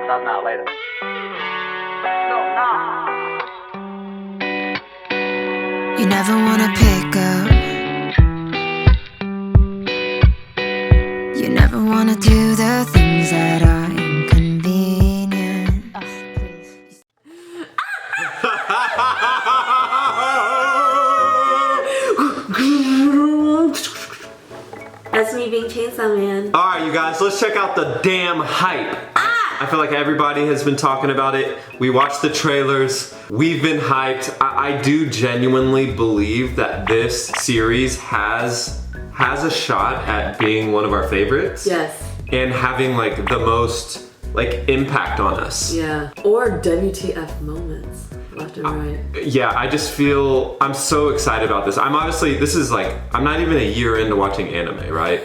Not now, later. No, now. You never wanna pick up. You never wanna do the things that are inconvenient. Please. That's me being chainsawman. Alright, you guys, let's check out the damn hype. I feel like everybody has been talking about it. We watched the trailers. We've been hyped. I do genuinely believe that this series has a shot at being one of our favorites. Yes. And having like the most like impact on us. Yeah. Or WTF moments. Left and right. Yeah, I just feel, I'm so excited about this. I'm not even a year into watching anime, right?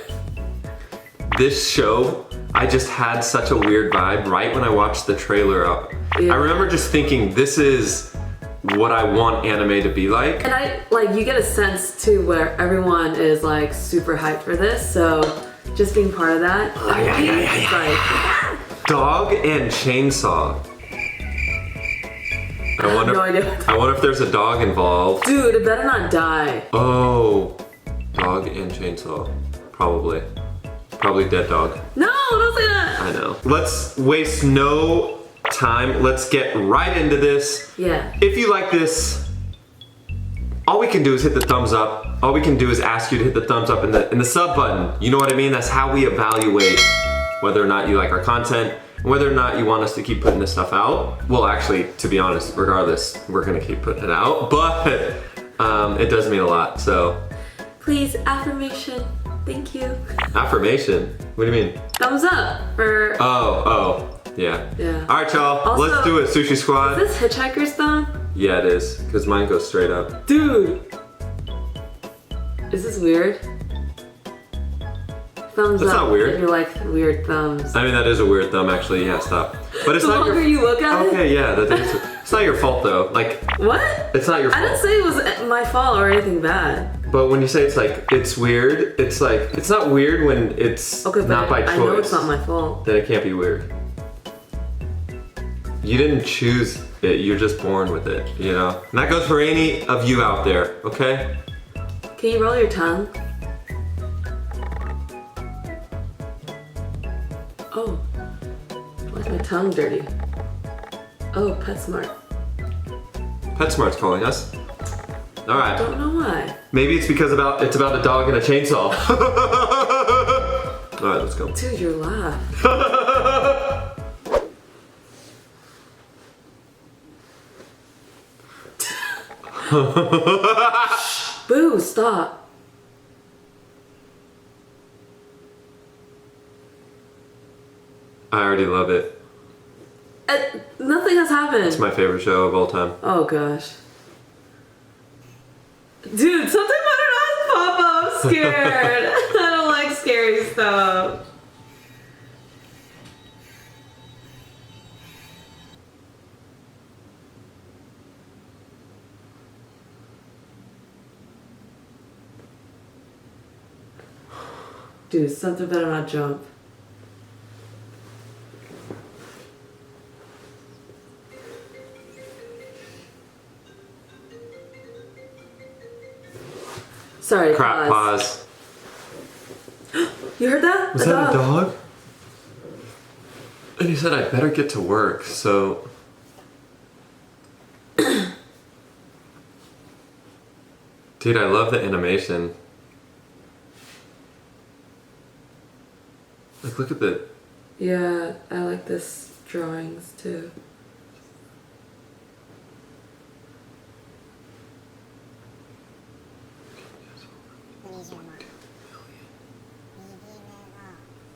This show, I just had such a weird vibe right when I watched the trailer up. Yeah. I remember just thinking, this is what I want anime to be like. And you get a sense too where everyone is like super hyped for this, so just being part of that. Yeah. Dog and chainsaw. I wonder if there's a dog involved. Dude, it better not die. Oh, dog and chainsaw. Probably dead dog. No, don't say that. I know. Let's waste no time. Let's get right into this. Yeah. If you like this, all we can do is hit the thumbs up. All we can do is ask you to hit the thumbs up and the sub button. You know what I mean? That's how we evaluate whether or not you like our content. Whether or not you want us to keep putting this stuff out. Well, actually, to be honest, regardless, we're gonna keep putting it out, but it does mean a lot, so. Please, affirmation, thank you. Affirmation? What do you mean? Thumbs up for... Oh, yeah. Yeah. All right, y'all, let's do it, Sushi Squad. Is this Hitchhiker's thumb? Yeah, it is, because mine goes straight up. Dude! Is this weird? Thumbs That's up. not weird. If you like weird thumbs. I mean, that is a weird thumb, actually. Yeah, stop. But it's the not longer you look at it. Okay, yeah, that is. It's not your fault though. Like. What? It's not your fault. I didn't say it was my fault or anything bad. But when you say it's weird, it's like it's not weird when it's not by choice. I know it's not my fault. Then it can't be weird. You didn't choose it. You're just born with it. You know. And that goes for any of you out there. Okay. Can you roll your tongue? Oh, why is my tongue dirty? Oh, PetSmart. PetSmart's calling us. All right. I don't know why. Maybe it's because it's about a dog and a chainsaw. All right, let's go. Dude, your laugh. Boo! Stop. I already love it. Nothing has happened. It's my favorite show of all time. Oh gosh. Dude, something better not pop up. I'm scared. I don't like scary stuff. Dude, something better not jump. Sorry, crap, pause. You heard that? Was that a dog? And he said I better get to work, so... Dude, I love the animation. Like, look at the... Yeah, I like this drawings too.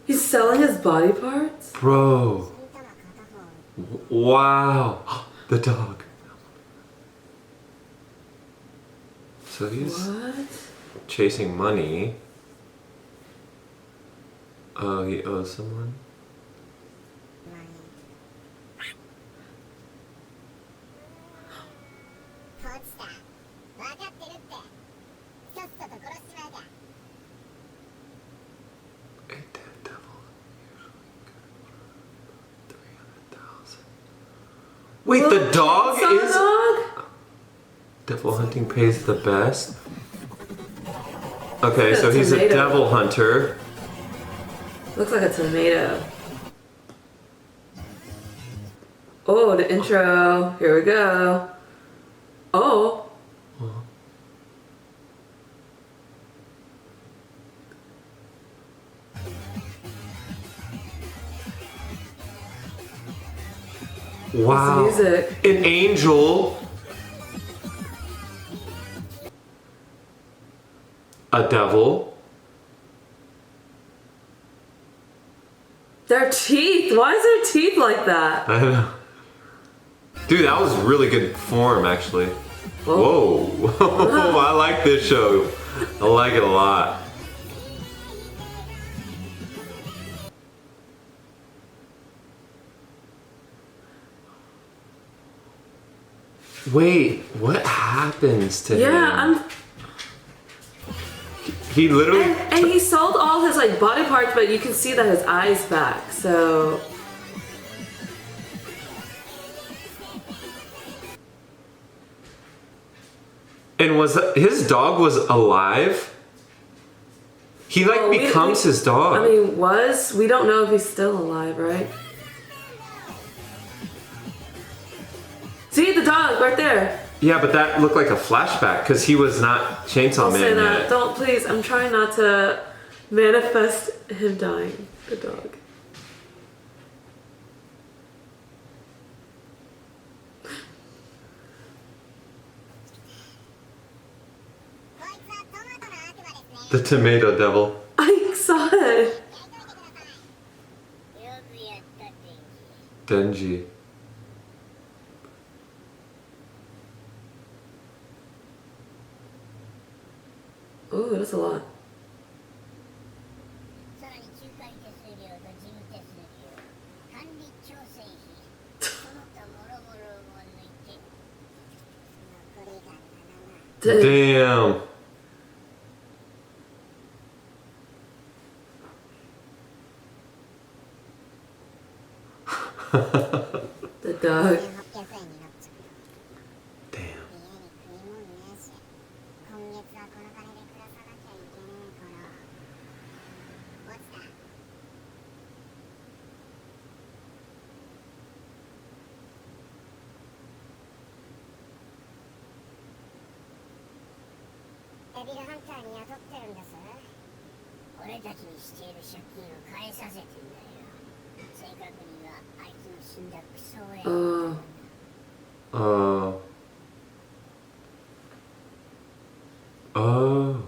He's selling his body parts? Bro. Wow. The dog. So he's chasing money. Oh, he owes someone? A dead devil usually good for 300,000. Wait, the dog Chainsaw is... dog? Devil hunting pays the best? Okay, It's so a he's a tomato. devil hunter. Looks like a tomato. Oh, the intro. Here we go. Oh. Wow. It's music. An angel. A devil. Their teeth. Why is their teeth like that? I know. Dude, that was really good form, actually. Whoa. Whoa. I like this show. I like it a lot. Wait, what happens to him? Yeah, He literally... and he sold all his like body parts, but you can see that his eyes back. So And was his dog was alive? He like Oh, becomes his dog. I mean, we don't know if he's still alive, right? See the dog right there. Yeah, but that looked like a flashback because he was not Chainsaw Don't Man say that. yet. Don't, please. I'm trying not to manifest him dying. The dog. The tomato devil. I saw it. Denji. Ooh, that's a lot. さらに仲介手数料と事務手数料、管理調整費、その他もろもろを抜いて、残りが7万。 Damn. The dog. 1800円になっちゃうよ。 Damn. 家に食い物ねえし、今月はこの金で暮らさなきゃいけねえから。What's that? Devil Hunter に雇ってるんです。俺たちにしている借金を返させてんだよ。正確にはあいつの死んだクソ親。 Oh. Oh.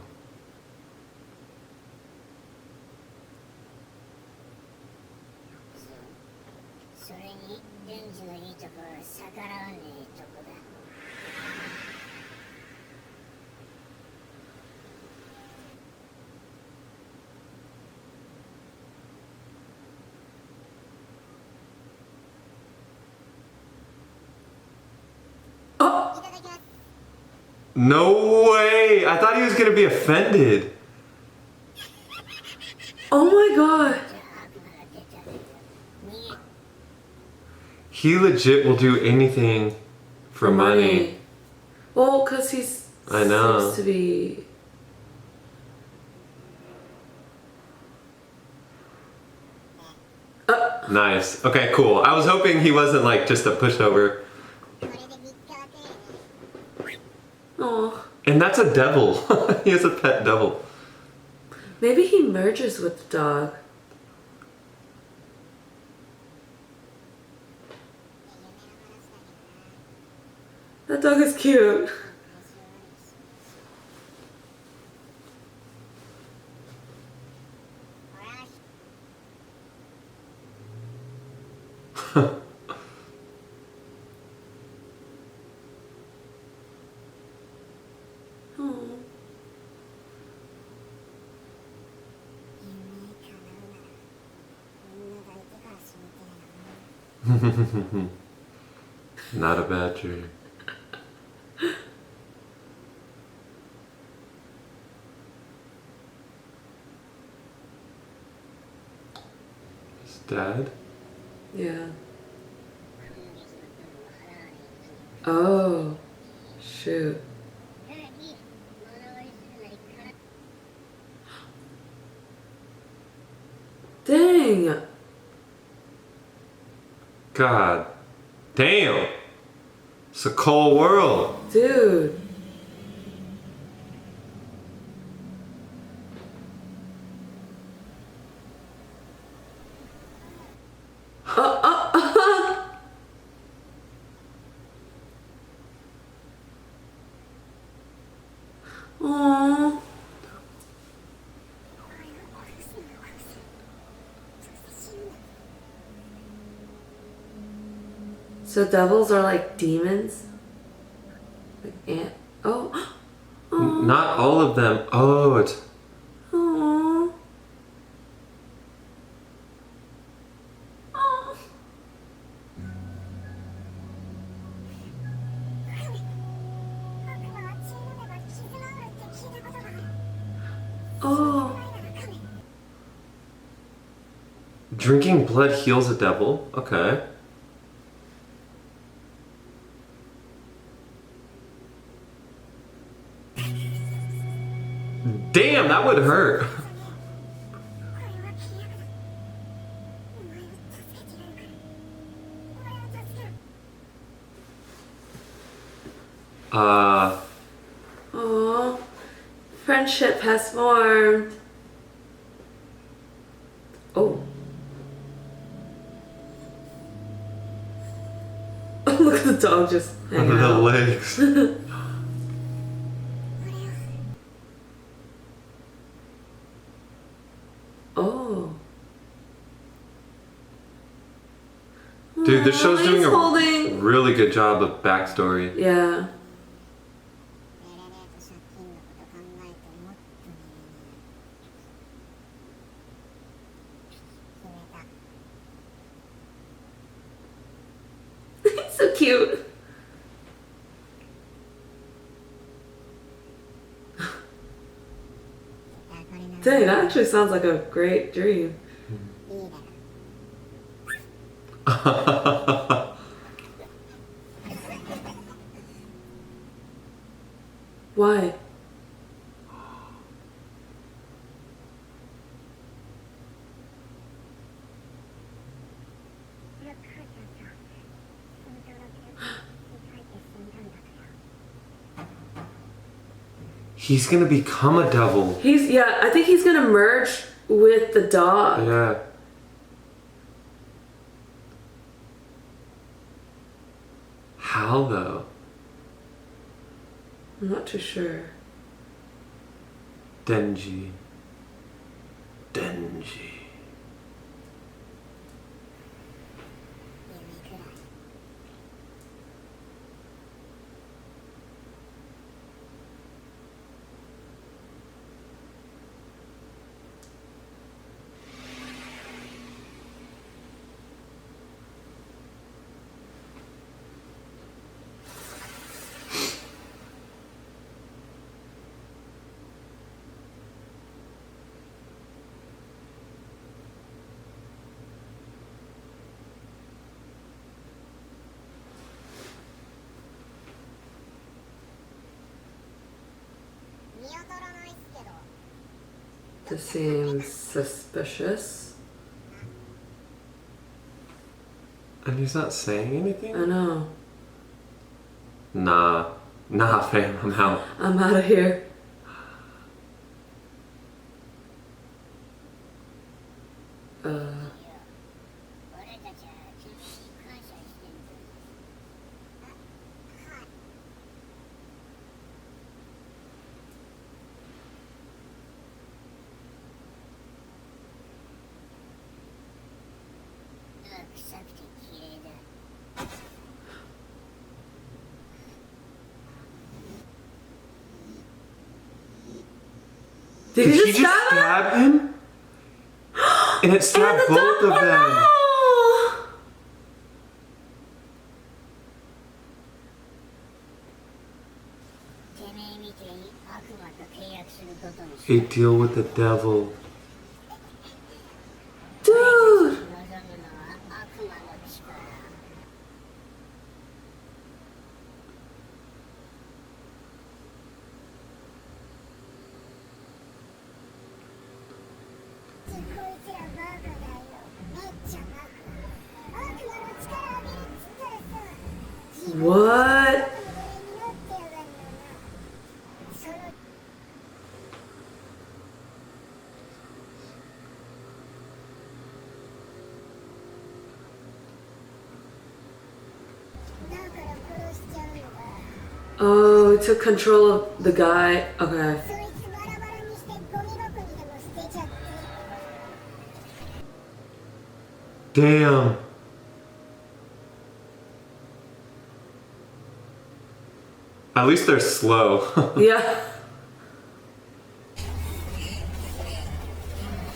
それにデンジのいいところは逆らわねえとこだ。いただきます。 No way! I thought he was gonna be offended. Oh my god. じゃあ悪魔が出た。逃げ。 He legit will do anything for money. Well, because he's I know. supposed to be. Nice. Okay, cool. I was hoping he wasn't like just a pushover. これで3日は手ね。 Oh. And that's a devil. He has a pet devil. Maybe he merges with the dog. That dog is cute. Oh. Not a bad dream. His dad? Yeah. 今月の分を払わ Oh, shoot. さらに物乞いするなりから Dang. God damn. It's a cold world. Dude. Aww. So devils are like demons? Like oh. Not all of them. Oh, it's. Aww. Aww. Oh. Drinking blood heals a devil. Okay. Damn, that would hurt. Aww. Friendship has formed. Oh. Look at the dog just hanging Under the out. legs. Oh. Dude, this show's He's doing a holding. really good job of backstory. Yeah. やれれと借金のこと考えてもっとね He's so cute. Dang, that actually sounds like a great dream. いいだろ Why? He's gonna become a devil. Yeah, I think he's gonna merge with the dog. Yeah. How though? I'm not too sure. Denji. Denji. 夢くらい 見当たらないっすけど This seems suspicious. And he's not saying anything? I know. Nah. Nah, fam, I'm out. I'm out of here. Uh, 俺たちは君に感謝してるぞはい 臭くて綺麗だ did he Did just stab him? him? And it stabbed And the both of dog- them. Oh, てめえみてえに悪魔と契約することにし A deal with the devil. dude. 望むのは悪魔の力 What? Oh, he took control of the guy. Okay. Damn. At least they're slow. Yeah.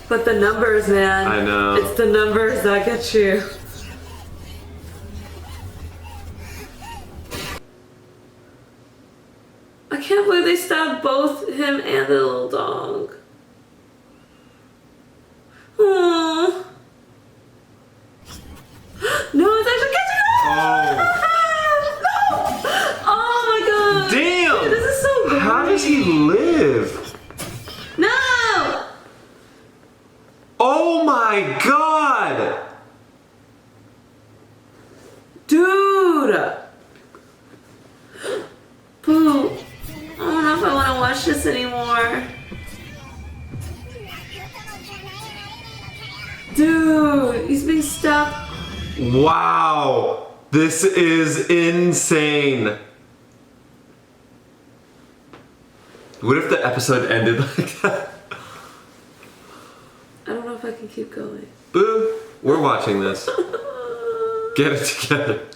But the numbers, man. I know. It's the numbers that get you. I can't believe they stabbed both him and the little dog. Aww. No, it's actually catching up! Oh. No! Oh my god! Damn! Dude, this is so good. How does he live? No! Oh my god! Dude! Boo. I don't know if I want to watch this anymore. Dude, he's being stuck. Wow! This is insane. What if the episode ended like that? I don't know if I can keep going. Boo! We're watching this. Get it together.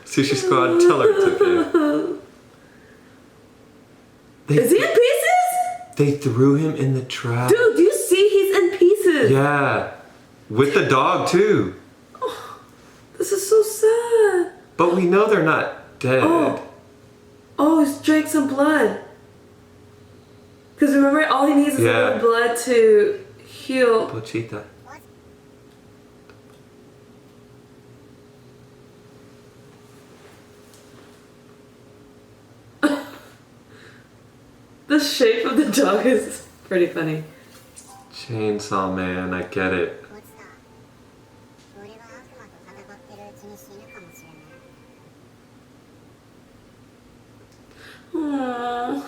Sushi Squad, tell her it's okay. Is he in pieces? They threw him in the trap. Dude, do you see he's in pieces? Yeah. With the dog too. Oh, this is so sad. But we know they're not dead. Oh, he's drank some blood. Because remember, all he needs is a little blood to heal. Pochita. The shape of the dog is pretty funny. Chainsaw Man, I get it. Aww.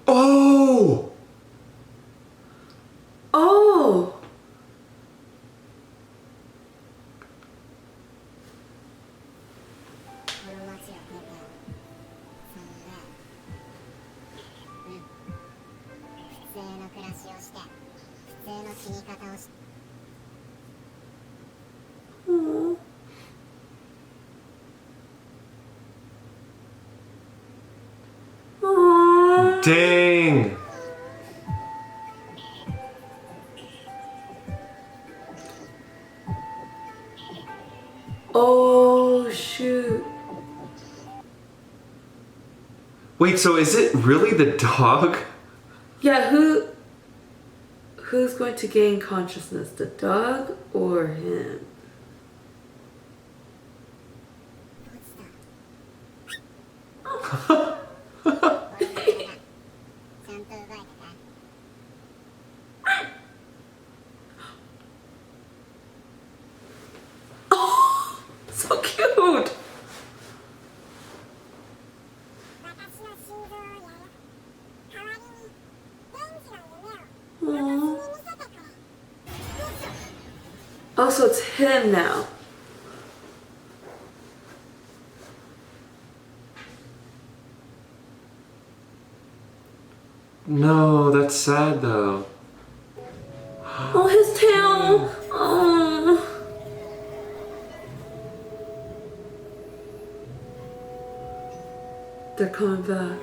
Oh. Oh! Oh! Aww. Aww. Dang! Oh, shoot. Wait, so is it really the dog? Yeah, who's going to gain consciousness? The dog or him? Oh, so cute. Aw. Oh, so it's him now. No, that's sad though. Oh, his tail. Oh. They're coming back.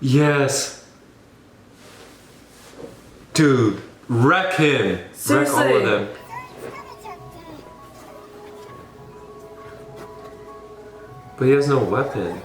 Yes. Dude, wreck him. Seriously. Wreck all of them. But he has no weapon.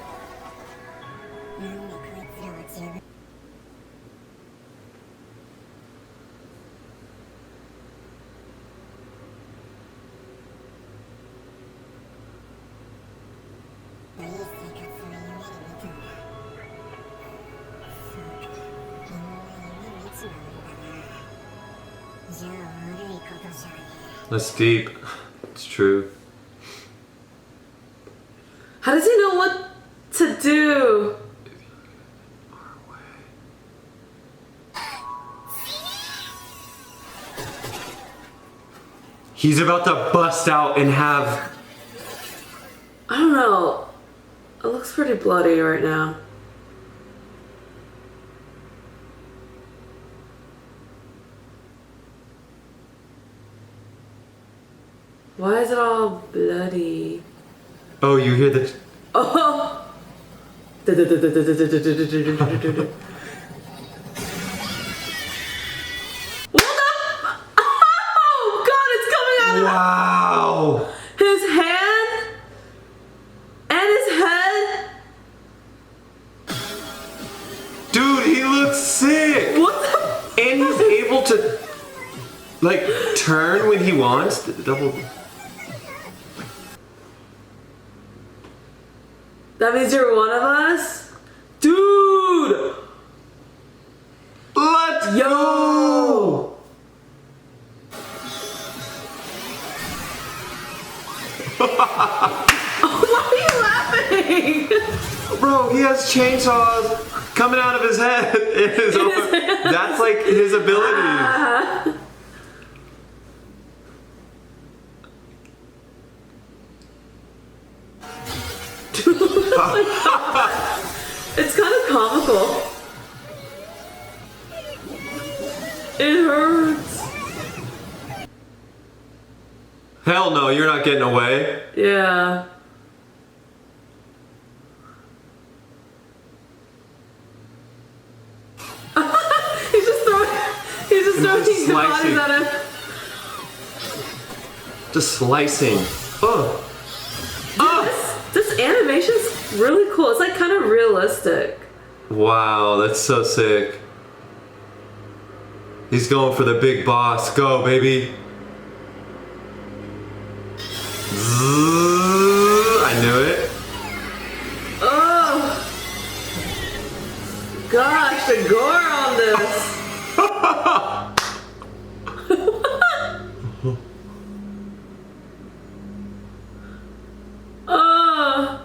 That's deep. It's true. How does he know what to do? He's about to bust out and have... I don't know. It looks pretty bloody right now. Why is it all bloody? Oh, you hear the... Oh! Oh God, it's coming out! Wow! His hand and his head. Dude, he looks sick! What the? And he's able to, like, turn when he wants. Double... That means you're one of us? Dude! Let's go! Why are you laughing? Bro, he has chainsaws coming out of his head. That's like his ability. It's kind of comical. It hurts. Hell no, you're not getting away. Yeah. He's just throwing bodies at him. Just slicing. Oh. This animation's really cool. It's like kind of realistic. Wow, that's so sick. He's going for the big boss. Go, baby. I knew it. Oh. Gosh, the gore on this. Oh.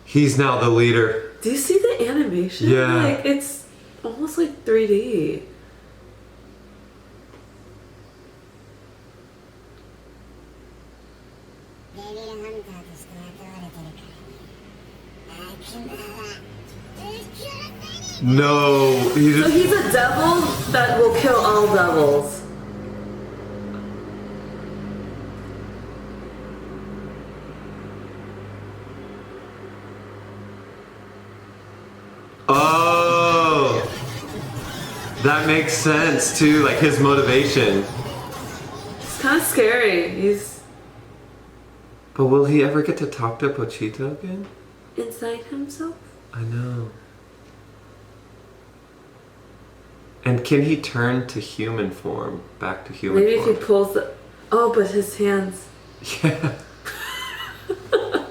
He's now the leader. Do you see the animation? Yeah. Like, it's almost like 3D. No, he's So just... he's a devil that will kill all devils. Oh, that makes sense too. Like his motivation. It's kind of scary. But will he ever get to talk to Pochito again? Inside himself? I know. And can he turn to human form? Back to human Maybe form? if he pulls the... Oh, but his hands... Yeah.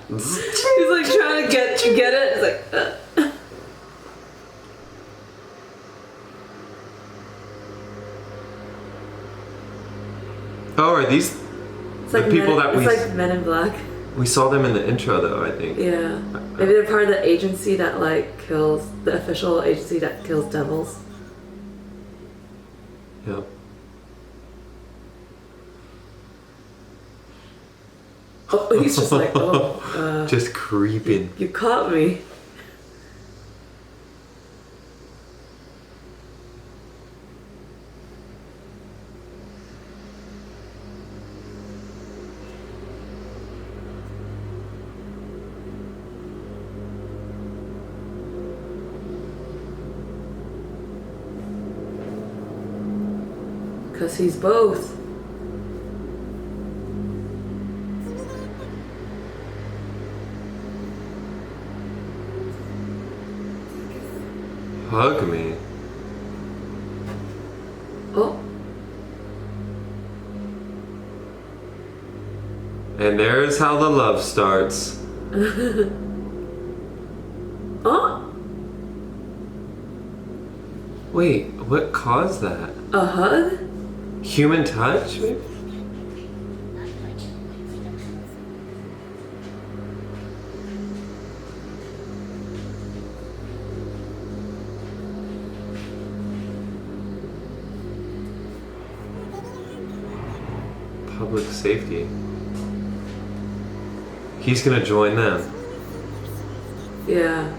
He's like trying to get it. It's like... Oh, are these It's the like people that it's like Men in Black. we saw them in the intro though, I think. Yeah. Maybe they're part of the agency that like kills... The official agency that kills devils. Yep. Oh, he's just like, oh, just creeping. you caught me. Because he's both. Hug me. Oh. And there's how the love starts. Wait, what caused that? A hug? Human touch, maybe? Public safety. He's gonna join them. Yeah.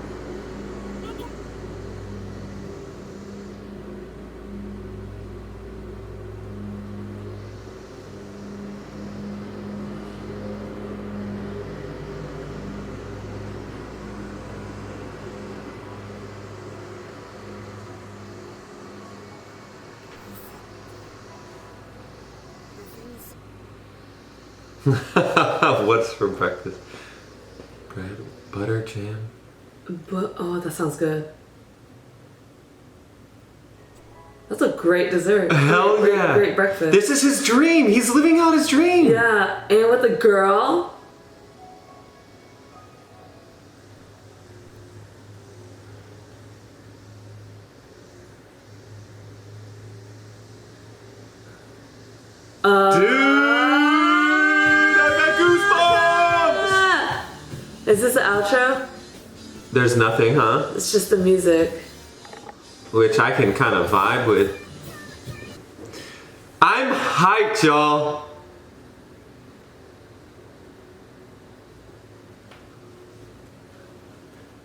What's for breakfast? Bread, butter, jam. But oh, that sounds good. That's a great dessert. Hell great, yeah. Great breakfast. This is his dream. He's living out his dream. Yeah, and with a girl. Dude, I got goosebumps. Is this the outro? There's nothing, huh? It's just the music. Which I can kind of vibe with. I'm hyped, y'all.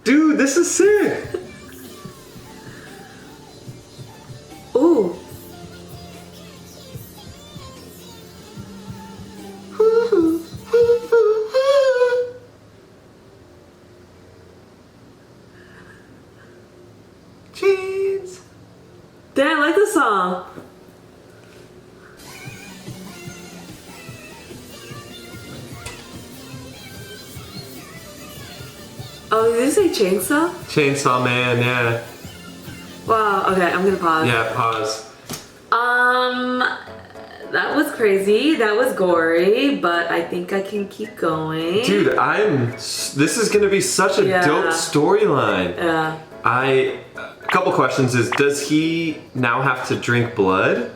Dude, this is sick. Ooh. Jeez. Damn, I like the song. Oh, did you say chainsaw? Chainsaw Man, yeah. Wow, okay, I'm gonna pause. Yeah, pause. That was crazy. That was gory, but I think I can keep going. Dude, this is gonna be such a dope storyline. Yeah. A couple questions is, does he now have to drink blood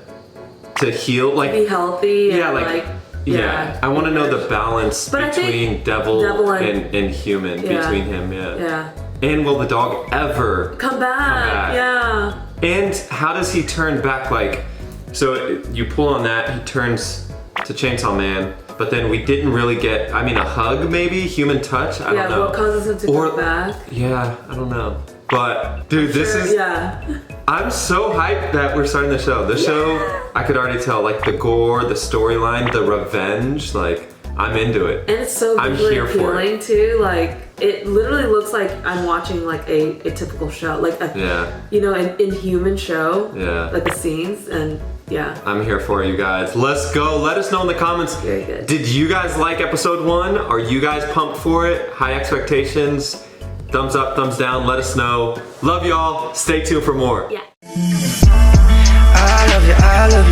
to heal? Like, Be healthy. yeah, and like, yeah. I want to know the balance But I between think devil and- and human, Yeah. between him, yeah. Yeah. And will the dog ever Come back. Yeah. And how does he turn back? Like, so you pull on that, he turns to Chainsaw Man, but then we didn't really get, I mean, a hug maybe? Human touch? I don't know. What causes him to come back? Yeah, I don't know. But, dude, this is... Yeah. I'm so hyped that we're starting the show. The show, I could already tell, like, the gore, the storyline, the revenge, like, I'm into it. And it's so I'm visually here for it. appealing too. Like, it literally looks like I'm watching like a typical show. Like a, you know, an inhuman show. Yeah. Like the scenes and yeah. I'm here for you guys. Let's go. Let us know in the comments. Very good. Did you guys like episode 1? Are you guys pumped for it? High expectations? Thumbs up, thumbs down. Let us know. Love y'all. Stay tuned for more. Yeah. I love you,